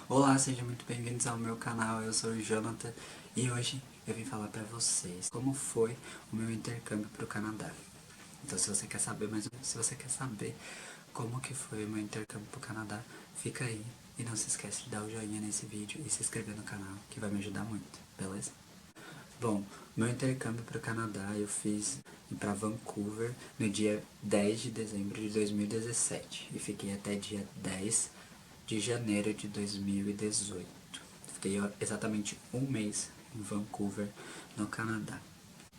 Olá, sejam muito bem-vindos ao meu canal, eu sou o Jonathan e hoje eu vim falar pra vocês como foi o meu intercâmbio pro Canadá. Então se você quer saber se você quer saber como que foi o meu intercâmbio pro Canadá, fica aí e não se esquece de dar o joinha nesse vídeo e se inscrever no canal, que vai me ajudar muito, beleza? Bom, meu intercâmbio para o Canadá eu fiz para Vancouver no dia 10 de dezembro de 2017 e fiquei até dia 10 de janeiro de 2018. Fiquei exatamente um mês em Vancouver, no Canadá.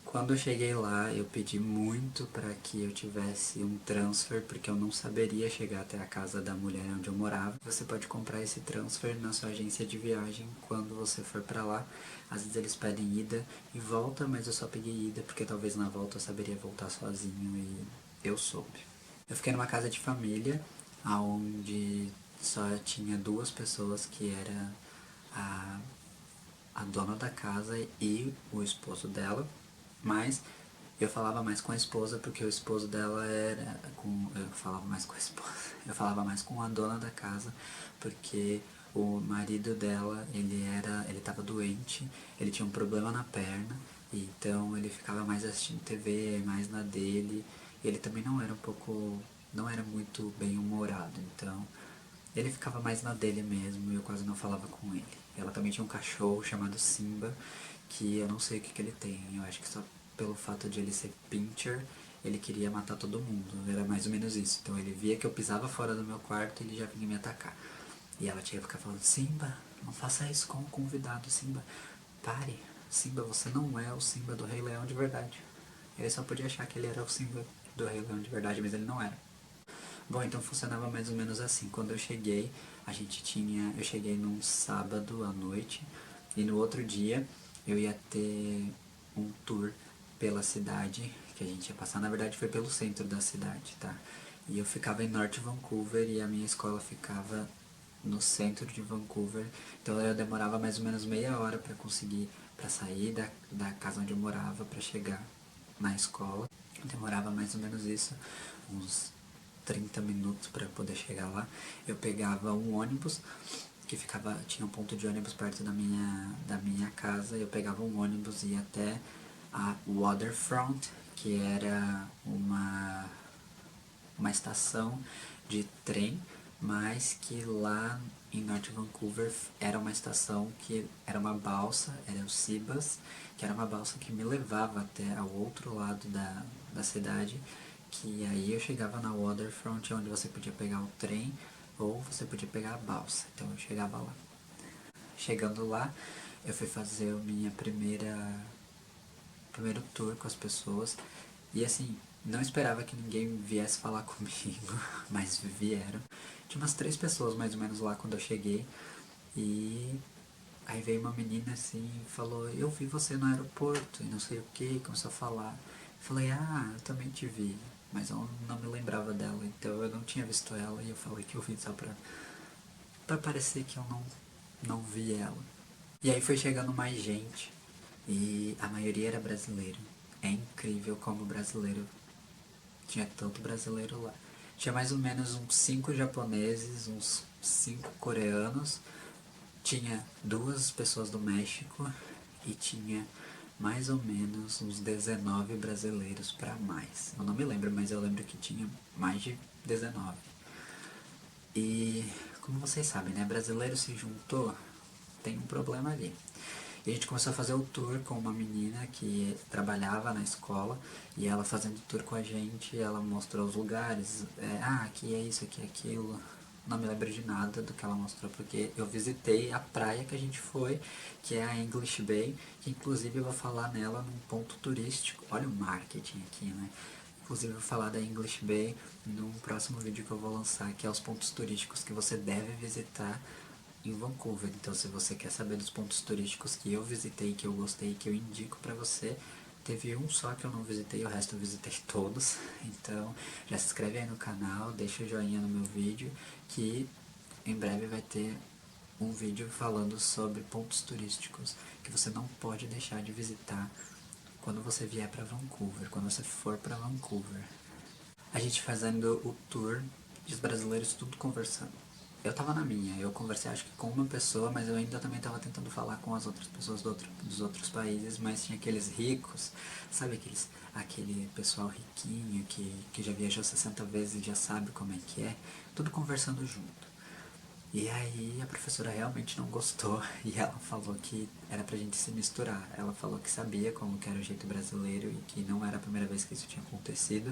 Quando eu cheguei lá, eu pedi muito para que eu tivesse um transfer, porque eu não saberia chegar até a casa da mulher onde eu morava. Você pode comprar esse transfer na sua agência de viagem quando você for para lá. Às vezes eles pedem ida e volta, mas eu só peguei ida porque talvez na volta eu saberia voltar sozinho e eu soube. Eu fiquei numa casa de família, onde só tinha duas pessoas, que era a a dona da casa e o esposo dela, mas eu falava mais com a esposa porque o esposo dela era com eu falava mais com a esposa. Eu falava mais com a dona da casa porque o marido dela, ele tava doente, ele tinha um problema na perna, então ele ficava mais assistindo TV, mais na dele. Ele também não era muito bem humorado, então ele ficava mais na dele mesmo e eu quase não falava com ele. Ela também tinha um cachorro chamado Simba, que eu não sei o que ele tem. Eu acho que só pelo fato de ele ser pincher, ele queria matar todo mundo. Era mais ou menos isso. Então ele via que eu pisava fora do meu quarto e ele já vinha me atacar. E ela tinha que ficar falando: Simba, não faça isso com o convidado. Simba, pare. Simba, você não é o Simba do Rei Leão de verdade. Ele só podia achar que ele era o Simba do Rei Leão de verdade, mas ele não era. Bom, então funcionava mais ou menos assim. Quando eu cheguei, eu cheguei num sábado à noite e no outro dia eu ia ter um tour pela cidade que a gente ia passar. Na verdade foi pelo centro da cidade, tá? E eu ficava em North Vancouver e a minha escola ficava no centro de Vancouver. Então eu demorava mais ou menos meia hora para conseguir, para sair da casa onde eu morava para chegar na escola. Demorava mais ou menos isso, uns 30 minutos para poder chegar lá. Eu pegava um ônibus que tinha um ponto de ônibus perto da minha casa. Eu pegava um ônibus e ia até a Waterfront, que era uma estação de trem, mas que lá em North Vancouver era uma estação que era uma balsa, era o Seabus, que era uma balsa que me levava até ao outro lado da cidade, que aí eu chegava na Waterfront, onde você podia pegar o trem ou você podia pegar a balsa. Então eu chegava lá. Chegando lá, eu fui fazer a minha primeiro tour com as pessoas. E assim, não esperava que ninguém viesse falar comigo, mas vieram. Tinha umas 3 pessoas mais ou menos lá quando eu cheguei. E aí veio uma menina assim e falou: Eu vi você no aeroporto e não sei o que, começou a falar. Eu falei: Ah, eu também te vi, mas eu não me lembrava dela, então eu não tinha visto ela. E eu falei que eu vi só pra parecer que eu não vi ela. E aí foi chegando mais gente e a maioria era brasileiro. É incrível como brasileiro, tinha tanto brasileiro lá. Tinha mais ou menos uns 5 japoneses, uns 5 coreanos, tinha 2 pessoas do México e tinha mais ou menos uns 19 brasileiros para mais. Eu não me lembro, mas eu lembro que tinha mais de 19. E como vocês sabem, né, brasileiro se juntou, tem um problema ali. E a gente começou a fazer o tour com uma menina que trabalhava na escola, e ela fazendo o tour com a gente, ela mostrou os lugares, aqui é isso, aqui é aquilo. Não me lembro de nada do que ela mostrou, porque eu visitei a praia que a gente foi, que é a English Bay, que inclusive eu vou falar nela num ponto turístico. Olha o marketing aqui, né? Inclusive eu vou falar da English Bay num próximo vídeo que eu vou lançar, que é os pontos turísticos que você deve visitar em Vancouver. Então se você quer saber dos pontos turísticos que eu visitei, que eu gostei, que eu indico pra você, teve um só que eu não visitei, o resto eu visitei todos. Então já se inscreve aí no canal, deixa o joinha no meu vídeo, que em breve vai ter um vídeo falando sobre pontos turísticos que você não pode deixar de visitar quando você vier para Vancouver, quando você for para Vancouver. A gente fazendo o tour e os brasileiros tudo conversando. eu tava na minha, eu conversei acho que com uma pessoa, mas eu ainda também tava tentando falar com as outras pessoas dos outros países, mas tinha aqueles ricos, sabe aquele pessoal riquinho que já viajou 60 vezes e já sabe como é que é, tudo conversando junto. E aí a professora realmente não gostou e ela falou que era pra gente se misturar. Ela falou que sabia como que era o jeito brasileiro e que não era a primeira vez que isso tinha acontecido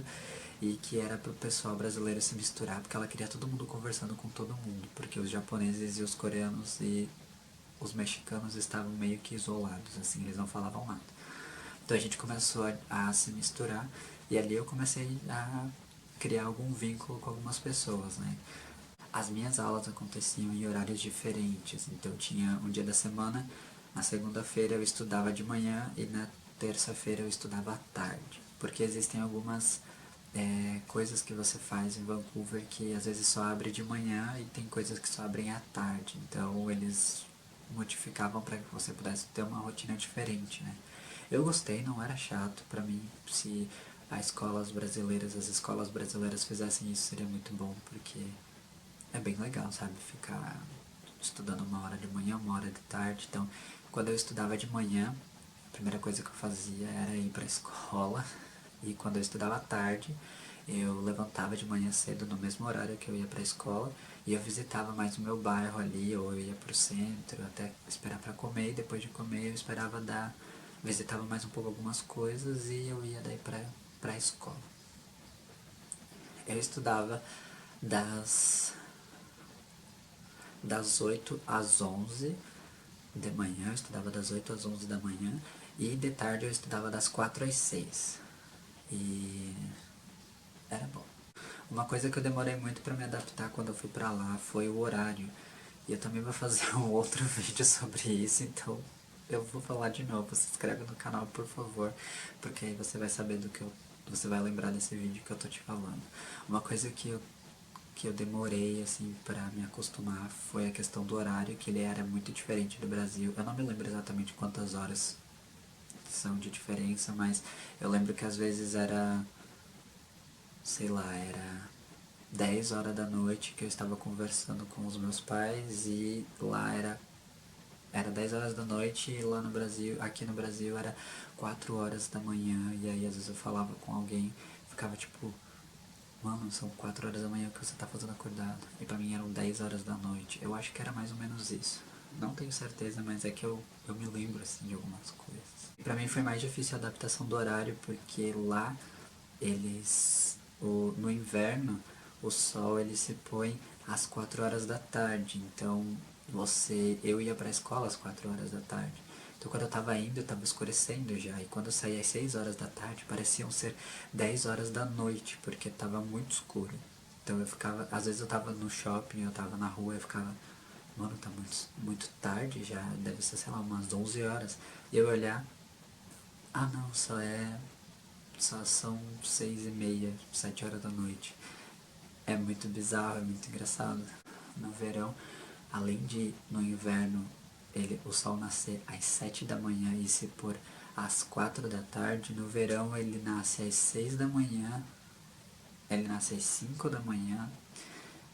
e que era pro pessoal brasileiro se misturar porque ela queria todo mundo conversando com todo mundo, porque os japoneses e os coreanos e os mexicanos estavam meio que isolados, assim, eles não falavam nada. Então a gente começou a se misturar e ali eu comecei a criar algum vínculo com algumas pessoas, né? As minhas aulas aconteciam em horários diferentes, então tinha um dia da semana, na segunda-feira eu estudava de manhã e na terça-feira eu estudava à tarde, porque existem algumas coisas que você faz em Vancouver que às vezes só abre de manhã e tem coisas que só abrem à tarde, então eles modificavam para que você pudesse ter uma rotina diferente, né? Eu gostei, não era chato para mim. Se as escolas brasileiras fizessem isso seria muito bom, porque é bem legal, sabe? Ficar estudando uma hora de manhã, uma hora de tarde. Então, quando eu estudava de manhã, a primeira coisa que eu fazia era ir pra escola. E quando eu estudava à tarde, eu levantava de manhã cedo no mesmo horário que eu ia pra escola. E eu visitava mais o meu bairro ali, ou eu ia pro centro, até esperar pra comer. E depois de comer, eu esperava dar... Visitava mais um pouco algumas coisas e eu ia daí pra escola. Eu estudava das das 8 às 11 de manhã, eu estudava das 8 às 11 da manhã, e de tarde eu estudava das 4 às 6. E era bom. Uma coisa que eu demorei muito para me adaptar quando eu fui para lá foi o horário. E eu também vou fazer um outro vídeo sobre isso, então eu vou falar de novo. Se inscreve no canal, por favor, porque aí você vai saber do que eu... Você vai lembrar desse vídeo que eu tô te falando. Uma coisa que eu demorei, assim, pra me acostumar foi a questão do horário, que ele era muito diferente do Brasil. Eu não me lembro exatamente quantas horas são de diferença, mas eu lembro que às vezes era, sei lá, era 10 horas da noite que eu estava conversando com os meus pais e lá era 10 horas da noite e lá no Brasil, aqui no Brasil era 4 horas da manhã e aí às vezes eu falava com alguém, ficava tipo, mano, são 4 horas da manhã que você tá fazendo acordado. E pra mim eram 10 horas da noite. Eu acho que era mais ou menos isso. Não tenho certeza, mas é que eu me lembro, assim, de algumas coisas. E pra mim foi mais difícil a adaptação do horário, porque lá no inverno, o sol ele se põe às 4 horas da tarde. Então, eu ia pra escola às 4 horas da tarde. Então quando eu tava indo, eu tava escurecendo já. E quando eu saía às 6 horas da tarde, pareciam ser 10 horas da noite, porque tava muito escuro. Então eu ficava, às vezes eu tava no shopping, eu tava na rua, eu ficava, mano, tá muito tarde já, deve ser, sei lá, umas 11 horas. E eu olhar, ah não, só são 6h30, 7 horas da noite. É muito bizarro, é muito engraçado. No verão, além de no inverno o sol nascer às 7 da manhã e se pôr às 4 da tarde, no verão ele nasce às 6 da manhã, ele nasce às 5 da manhã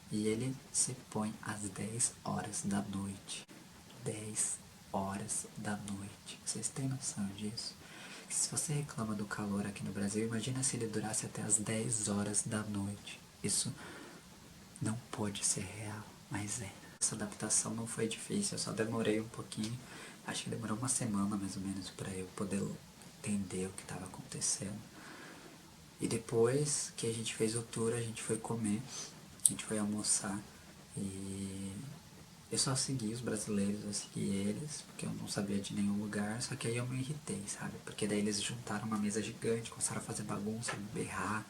e ele se põe às 10 horas da noite. 10 horas da noite. Vocês têm noção disso? Se você reclama do calor aqui no Brasil, imagina se ele durasse até as 10 horas da noite. Isso não pode ser real, mas é. Essa adaptação não foi difícil, eu só demorei um pouquinho. Acho que demorou uma semana mais ou menos para eu poder entender o que estava acontecendo. E depois que a gente fez o tour, a gente foi comer, a gente foi almoçar e eu só segui os brasileiros, eu segui eles, porque eu não sabia de nenhum lugar, só que aí eu me irritei, sabe? Porque daí eles juntaram uma mesa gigante, começaram a fazer bagunça, berrar,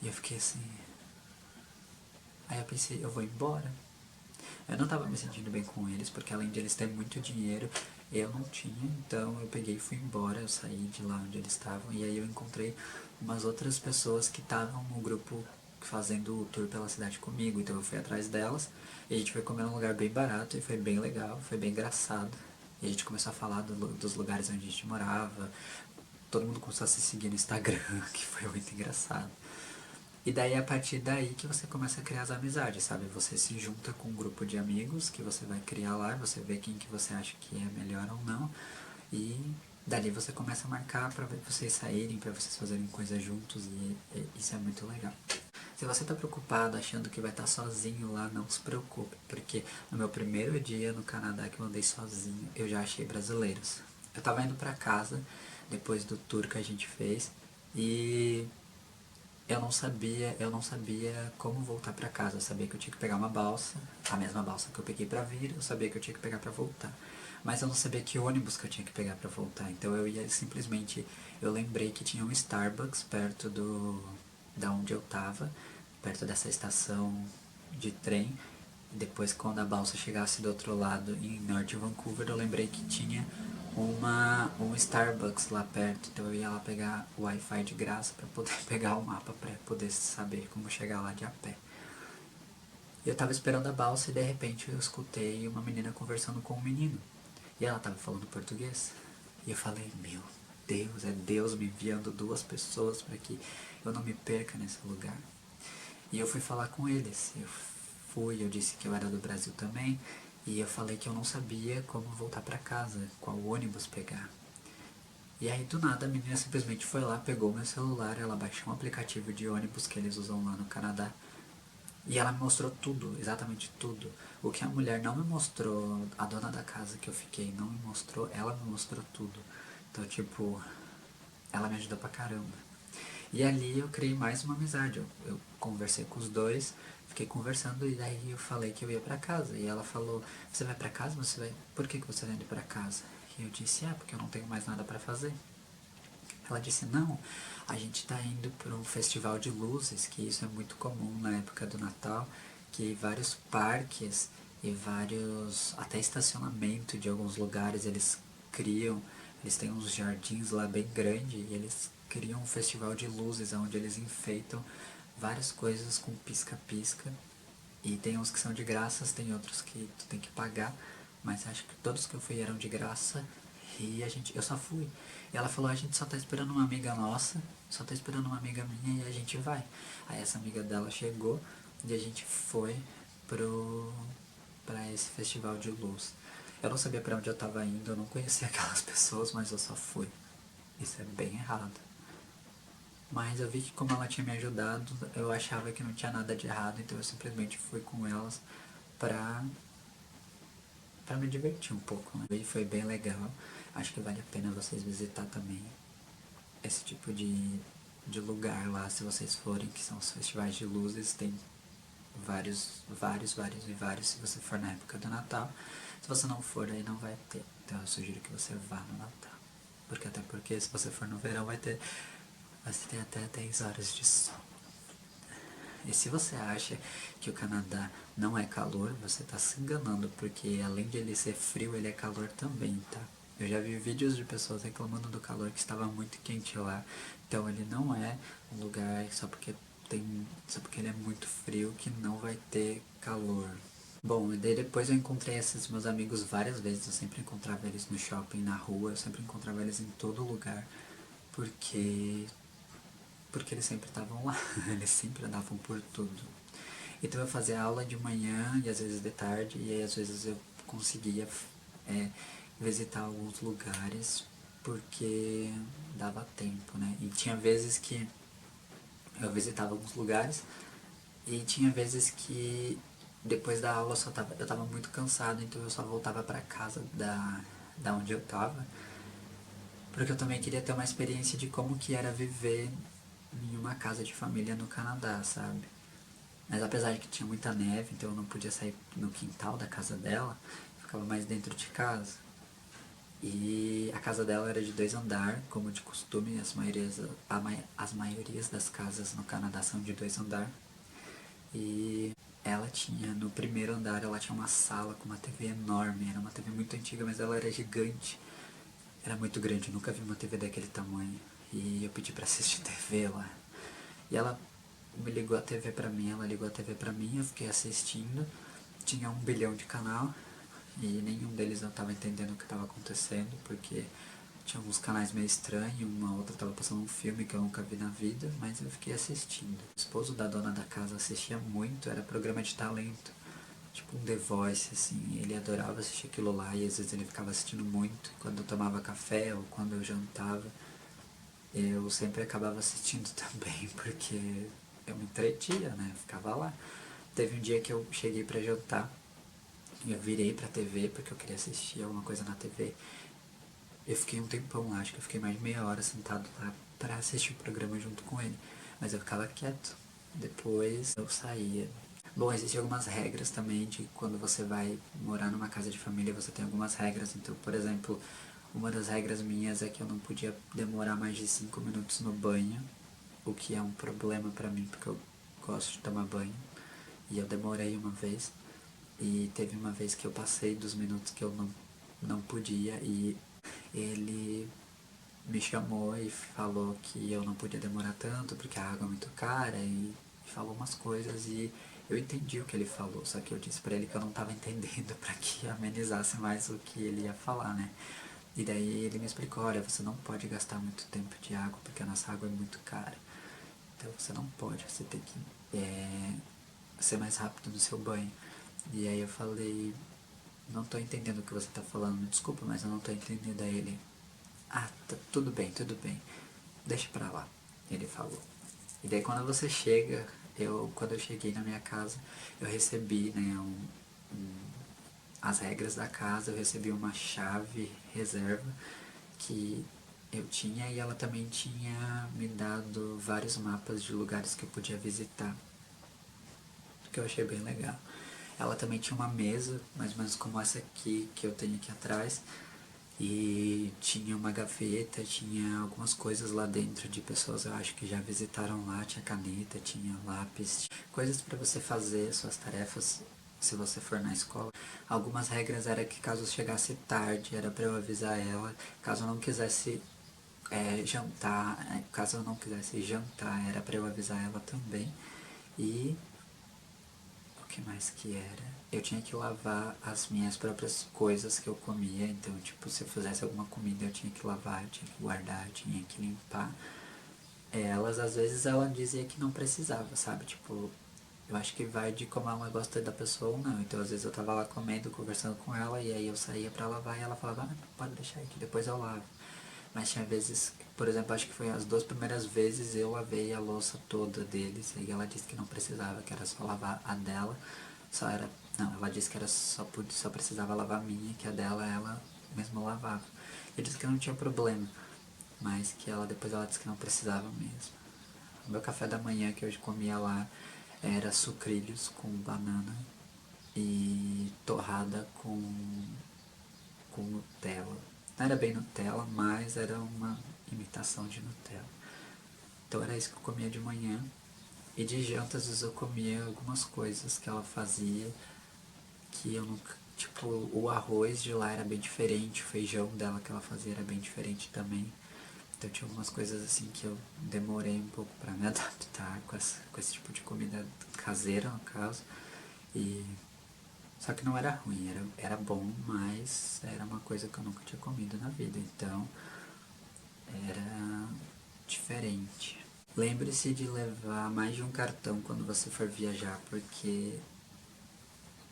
e eu fiquei assim... Aí eu pensei, eu vou embora. Eu não tava me sentindo bem com eles, porque além de eles terem muito dinheiro, eu não tinha, então eu peguei e fui embora, eu saí de lá onde eles estavam, e aí eu encontrei umas outras pessoas que estavam no grupo fazendo o tour pela cidade comigo, então eu fui atrás delas, e a gente foi comer num lugar bem barato, e foi bem legal, foi bem engraçado. E a gente começou a falar dos lugares onde a gente morava, todo mundo começou a se seguir no Instagram, que foi muito engraçado. E daí, a partir daí que você começa a criar as amizades, sabe? Você se junta com um grupo de amigos que você vai criar lá, você vê quem que você acha que é melhor ou não. E dali você começa a marcar pra vocês saírem, pra vocês fazerem coisas juntos e isso é muito legal. Se você tá preocupado achando que vai estar sozinho lá, não se preocupe, porque no meu primeiro dia no Canadá que eu andei sozinho, eu já achei brasileiros. Eu tava indo pra casa depois do tour que a gente fez e eu não sabia como voltar pra casa. Eu sabia que eu tinha que pegar uma balsa, a mesma balsa que eu peguei pra vir, eu sabia que eu tinha que pegar pra voltar. Mas eu não sabia que ônibus que eu tinha que pegar pra voltar. Então eu ia simplesmente, eu lembrei que tinha um Starbucks perto da onde eu tava, perto dessa estação de trem. E depois, quando a balsa chegasse do outro lado, em Norte Vancouver, eu lembrei que tinha um Starbucks lá perto. Então eu ia lá pegar o Wi-Fi de graça para poder pegar o mapa, para poder saber como chegar lá de a pé. E eu tava esperando a balsa e de repente eu escutei uma menina conversando com um menino. E ela tava falando português. E eu falei, meu Deus, é Deus me enviando duas pessoas para que eu não me perca nesse lugar. E eu fui falar com eles. Eu disse que eu era do Brasil também. E eu falei que eu não sabia como voltar para casa, qual ônibus pegar. E aí do nada a menina simplesmente foi lá, pegou meu celular, ela baixou um aplicativo de ônibus que eles usam lá no Canadá. E ela me mostrou tudo, exatamente tudo. O que a mulher não me mostrou, a dona da casa que eu fiquei não me mostrou, ela me mostrou tudo. Então, tipo, ela me ajudou pra caramba. E ali eu criei mais uma amizade. Eu conversei com os dois, fiquei conversando e daí eu falei que eu ia pra casa. E ela falou, você vai pra casa? Você vai... Por que você vai indo pra casa? E eu disse, porque eu não tenho mais nada pra fazer. Ela disse, não, a gente tá indo para um festival de luzes, que isso é muito comum na época do Natal, que vários parques e vários, até estacionamento de alguns lugares, eles têm uns jardins lá bem grandes e eles criam um festival de luzes, onde eles enfeitam várias coisas com pisca-pisca. E tem uns que são de graça, tem outros que tu tem que pagar, mas acho que todos que eu fui eram de graça. E eu só fui. E ela falou, a gente só tá esperando uma amiga nossa, só tá esperando uma amiga minha e a gente vai. Aí essa amiga dela chegou e a gente foi pra esse festival de luz. Eu não sabia pra onde eu tava indo, eu não conhecia aquelas pessoas, mas eu só fui. Isso é bem errado. Mas eu vi que como ela tinha me ajudado, eu achava que não tinha nada de errado, então eu simplesmente fui com elas pra, pra me divertir um pouco, né? E foi bem legal. Acho que vale a pena vocês visitar também esse tipo de lugar lá, se vocês forem, que são os festivais de luzes, tem vários e vários, se você for na época do Natal. Se você não for, aí não vai ter. Então eu sugiro que você vá no Natal. Até porque se você for no verão você tem até 10 horas de sol. E se você acha que o Canadá não é calor, você está se enganando, porque além de ele ser frio, ele é calor também, tá? Eu já vi vídeos de pessoas reclamando do calor, que estava muito quente lá. Então ele não é um lugar só porque ele é muito frio que não vai ter calor. Bom, e daí depois eu encontrei esses meus amigos várias vezes, eu sempre encontrava eles no shopping, na rua, eu sempre encontrava eles em todo lugar, porque porque eles sempre estavam lá, eles sempre andavam por tudo. Então eu fazia aula de manhã e às vezes de tarde, e aí às vezes eu conseguia é, visitar alguns lugares porque dava tempo, né? E tinha vezes que eu visitava alguns lugares e tinha vezes que depois da aula eu tava muito cansado, então eu só voltava pra casa da onde eu tava, porque eu também queria ter uma experiência de como que era viver em uma casa de família no Canadá, sabe? Mas apesar de que tinha muita neve, então eu não podia sair no quintal da casa dela, eu ficava mais dentro de casa. E a casa dela era de 2 andares, como de costume, as maiorias das casas no Canadá são de 2 andares. E ela tinha, no primeiro andar, ela tinha uma sala com uma TV enorme, era uma TV muito antiga, mas ela era gigante. Era muito grande, eu nunca vi uma TV daquele tamanho. E eu pedi pra assistir TV lá. E ela me ligou a TV pra mim, ela ligou a TV pra mim, eu fiquei assistindo. Tinha 1 bilhão de canal e nenhum deles eu tava entendendo o que tava acontecendo, porque Tinha alguns canais meio estranhos, uma outra tava passando um filme que eu nunca vi na vida, mas eu fiquei assistindo. O esposo da dona da casa assistia muito, era programa de talento, tipo um The Voice, assim, ele adorava assistir aquilo lá e às vezes ele ficava assistindo muito. Quando eu tomava café ou quando eu jantava, eu sempre acabava assistindo também, porque eu me entretia, né, eu ficava lá. Teve um dia que eu cheguei pra jantar, e eu virei pra TV porque eu queria assistir alguma coisa na TV. Eu fiquei um tempão lá, acho que eu fiquei mais de meia hora sentado lá pra assistir o programa junto com ele. Mas eu ficava quieto. Depois eu saía. Bom, existem algumas regras também de quando você vai morar numa casa de família, você tem algumas regras. Então, por exemplo, uma das regras minhas é que eu não podia demorar mais de 5 minutos no banho, o que é um problema pra mim, porque eu gosto de tomar banho. E eu demorei uma vez. E teve uma vez que eu passei dos minutos que eu não podia e ele me chamou e falou que eu não podia demorar tanto porque a água é muito cara e falou umas coisas e eu entendi o que ele falou, só que eu disse pra ele que eu não tava entendendo pra que amenizasse mais o que ele ia falar, né? E daí ele me explicou, olha, você não pode gastar muito tempo de água porque a nossa água é muito cara. Então você não pode, você tem que ser mais rápido no seu banho. E aí eu falei, não tô entendendo o que você tá falando, me desculpa, mas eu não tô entendendo. Aí ele, ah, tá, tudo bem, deixa pra lá, ele falou. E daí quando você chega, quando eu cheguei na minha casa, eu recebi, né, as regras da casa, eu recebi uma chave reserva que eu tinha e ela também tinha me dado vários mapas de lugares que eu podia visitar, que eu achei bem legal. Ela também tinha uma mesa, mais ou menos como essa aqui que eu tenho aqui atrás, e tinha uma gaveta, tinha algumas coisas lá dentro de pessoas eu acho que já visitaram lá, tinha caneta, tinha lápis, coisas para você fazer suas tarefas se você for na escola. Algumas regras era que caso chegasse tarde, era para eu avisar ela, caso eu não quisesse jantar, caso eu não quisesse jantar, era para eu avisar ela também. E o que mais que era? Eu tinha que lavar as minhas próprias coisas que eu comia, então, tipo, se eu fizesse alguma comida eu tinha que lavar, eu tinha que guardar, eu tinha que limpar. Elas, às vezes, ela dizia que não precisava, sabe? Tipo, eu acho que vai de como ela gosta da pessoa ou não. Então, às vezes eu tava lá comendo, conversando com ela, e aí eu saía pra lavar e ela falava, ah, pode deixar aí que depois eu lavo. Mas tinha vezes, por exemplo, acho que foi as 2 primeiras vezes eu lavei a louça toda deles, e ela disse que não precisava, que era só lavar a dela, só era, não, ela disse que era só precisava lavar a minha, que a dela ela mesma lavava. Eu disse que não tinha problema, mas que depois ela disse que não precisava mesmo. O meu café da manhã que eu comia lá era sucrilhos com banana e torrada com Nutella. Não era bem Nutella, mas era uma imitação de Nutella. Então era isso que eu comia de manhã. E de janta, às vezes eu comia algumas coisas que ela fazia que eu nunca. Tipo, o arroz de lá era bem diferente, o feijão dela que ela fazia era bem diferente também. Então tinha algumas coisas assim que eu demorei um pouco pra me adaptar com esse tipo de comida caseira, no caso. E só que não era ruim, era bom, mas era uma coisa que eu nunca tinha comido na vida, então era diferente. Lembre-se de levar mais de um cartão quando você for viajar, porque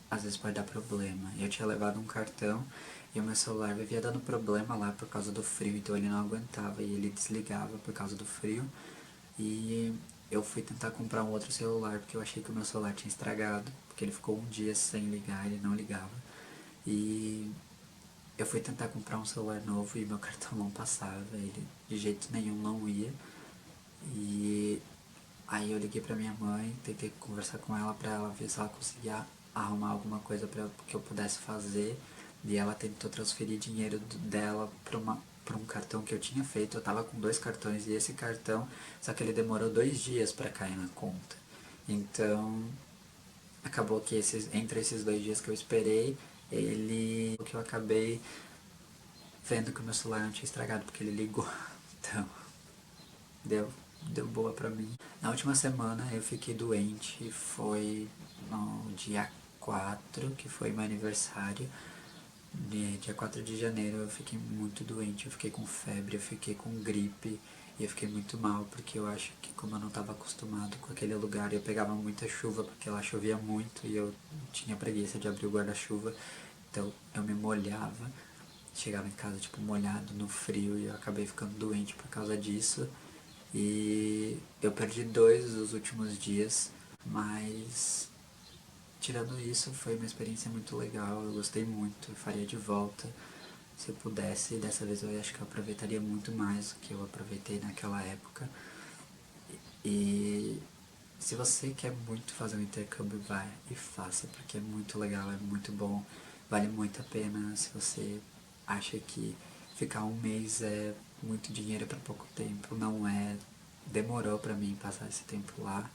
às vezes pode dar problema. Eu tinha levado um cartão e o meu celular vivia dando problema lá por causa do frio, então ele não aguentava e ele desligava por causa do frio. E eu fui tentar comprar um outro celular porque eu achei que o meu celular tinha estragado, porque ele ficou um dia sem ligar, ele não ligava. E eu fui tentar comprar um celular novo e meu cartão não passava, ele de jeito nenhum não ia. E aí eu liguei pra minha mãe, tentei conversar com ela pra ela ver se ela conseguia arrumar alguma coisa que eu pudesse fazer. E ela tentou transferir dinheiro dela pra um cartão que eu tinha feito. Eu tava com 2 cartões e esse cartão, só que ele demorou 2 dias pra cair na conta. Então, acabou que entre esses 2 dias que eu esperei, o que eu acabei vendo que o meu celular não tinha estragado, porque ele ligou. Então, deu boa pra mim. Na última semana eu fiquei doente, foi no dia 4, que foi meu aniversário, dia 4 de janeiro eu fiquei muito doente, eu fiquei com febre, eu fiquei com gripe e eu fiquei muito mal, porque eu acho que como eu não estava acostumado com aquele lugar, eu pegava muita chuva, porque lá chovia muito e eu tinha preguiça de abrir o guarda-chuva, então eu me molhava, chegava em casa tipo molhado no frio e eu acabei ficando doente por causa disso. E eu perdi 2 dos últimos dias, mas tirando isso, foi uma experiência muito legal, eu gostei muito, eu faria de volta. Se eu pudesse, dessa vez eu acho que eu aproveitaria muito mais do que eu aproveitei naquela época. E se você quer muito fazer um intercâmbio, vai e faça, porque é muito legal, é muito bom, vale muito a pena. Se você acha que ficar um mês é muito dinheiro para pouco tempo, não é. Demorou para mim passar esse tempo lá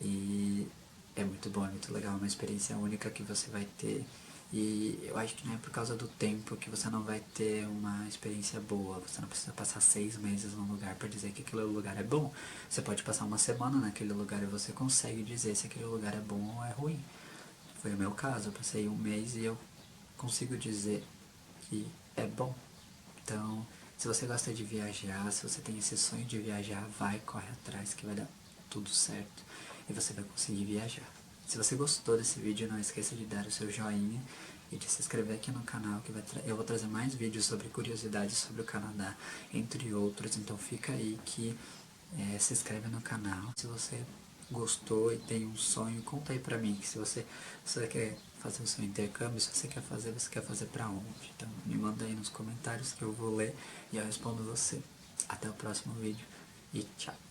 e é muito bom, é muito legal, é uma experiência única que você vai ter. E eu acho que não é por causa do tempo que você não vai ter uma experiência boa. Você não precisa passar 6 meses num lugar para dizer que aquele lugar é bom. Você pode passar uma semana naquele lugar e você consegue dizer se aquele lugar é bom ou é ruim. Foi o meu caso, eu passei um mês e eu consigo dizer que é bom. Então, se você gosta de viajar, se você tem esse sonho de viajar, vai, corre atrás que vai dar tudo certo e você vai conseguir viajar. Se você gostou desse vídeo, não esqueça de dar o seu joinha e de se inscrever aqui no canal, que eu vou trazer mais vídeos sobre curiosidades sobre o Canadá, entre outros. Então fica aí que se inscreve no canal. Se você gostou e tem um sonho, conta aí pra mim, que se você quer fazer o seu intercâmbio, se você quer fazer pra onde? Então me manda aí nos comentários que eu vou ler e eu respondo você. Até o próximo vídeo e tchau!